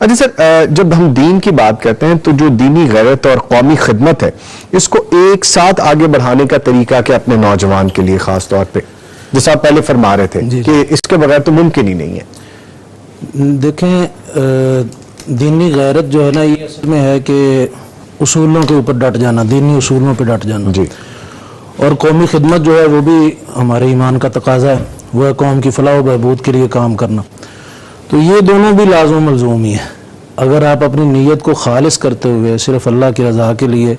اچھا سر، جب ہم دین کی بات کرتے ہیں تو جو دینی غیرت اور قومی خدمت ہے اس کو ایک ساتھ آگے بڑھانے کا طریقہ کہ اپنے نوجوان کے لیے خاص طور پہ جیسا آپ پہلے فرما رہے تھے کہ اس کے بغیر تو ممکن ہی نہیں ہے؟ دیکھیں، دینی غیرت جو ہے نا، یہ اصل میں ہے کہ اصولوں کے اوپر ڈٹ جانا، دینی اصولوں پہ ڈٹ جانا جی. اور قومی خدمت جو ہے وہ بھی ہمارے ایمان کا تقاضا ہے، وہ ہے قوم کی فلاح و بہبود کے لیے کام کرنا. تو یہ دونوں بھی لازم و ملزوم ہی ہے. اگر آپ اپنی نیت کو خالص کرتے ہوئے صرف اللہ کی رضا کے لیے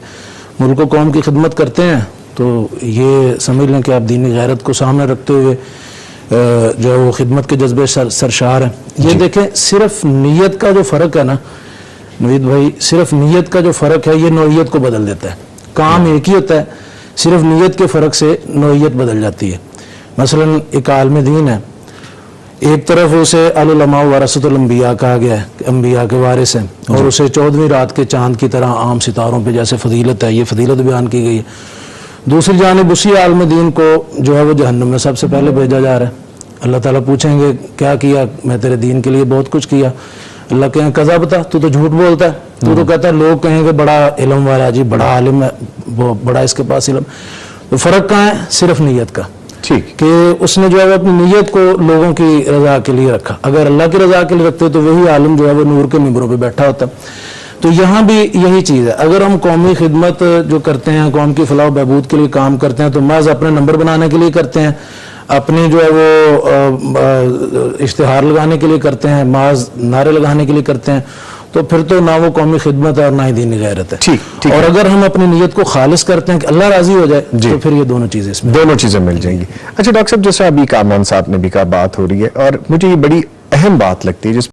ملک و قوم کی خدمت کرتے ہیں تو یہ سمجھ لیں کہ آپ دینی غیرت کو سامنے رکھتے ہوئے جو ہے وہ خدمت کے جذبے سرشار ہیں. یہ دیکھیں، صرف نیت کا جو فرق ہے نا نوید بھائی، صرف نیت کا جو فرق ہے یہ نوعیت کو بدل دیتا ہے. کام ایک ہی ہوتا ہے، صرف نیت کے فرق سے نوعیت بدل جاتی ہے. مثلا ایک عالم دین ہے، ایک طرف اسے العلماء ورثۃ الانبیاء کہا گیا ہے کہ انبیاء کے وارث ہیں، اور اسے 14ویں رات کے چاند کی طرح عام ستاروں پہ جیسے فضیلت ہے، یہ فضیلت بیان کی گئی ہے. دوسری جانب اسی عالم دین کو جو ہے وہ جہنم میں سب سے پہلے بھیجا جا رہا ہے. اللہ تعالیٰ پوچھیں گے کیا کیا؟ میں تیرے دین کے لیے بہت کچھ کیا. اللہ کہیں قضا بتا، تو جھوٹ بولتا ہے، تو کہتا ہے لوگ کہیں گے بڑا علم والا جی، بڑا عالم ہے، وہ بڑا اس کے پاس علم. تو فرق کہاں ہے؟ صرف نیت کا، ٹھیک، کہ اس نے جو ہے اپنی نیت کو لوگوں کی رضا کے لیے رکھا. اگر اللہ کی رضا کے لیے رکھتے تو وہی عالم جو ہے وہ نور کے ممبروں پہ بیٹھا ہوتا. تو یہاں بھی یہی چیز ہے. اگر ہم قومی خدمت جو کرتے ہیں، قوم کی فلاح و بہبود کے لیے کام کرتے ہیں، تو محض اپنے نمبر بنانے کے لیے کرتے ہیں، اپنے جو ہے وہ اشتہار لگانے کے لیے کرتے ہیں، محض نعرے لگانے کے لیے کرتے ہیں، تو پھر تو نہ وہ قومی خدمت ہے اور نہ ہی دینی غیرت ہے. ٹھیک. اور اگر ہم اپنی نیت کو خالص کرتے ہیں کہ اللہ راضی ہو جائے تو پھر یہ دونوں چیزیں اس میں دونوں چیزیں مل جائیں گی. اچھا ڈاکٹر صاحب، جیسے ابھی کامران صاحب نے بھی کہا، بات ہو رہی ہے اور مجھے یہ بڑی اہم بات لگتی ہے جس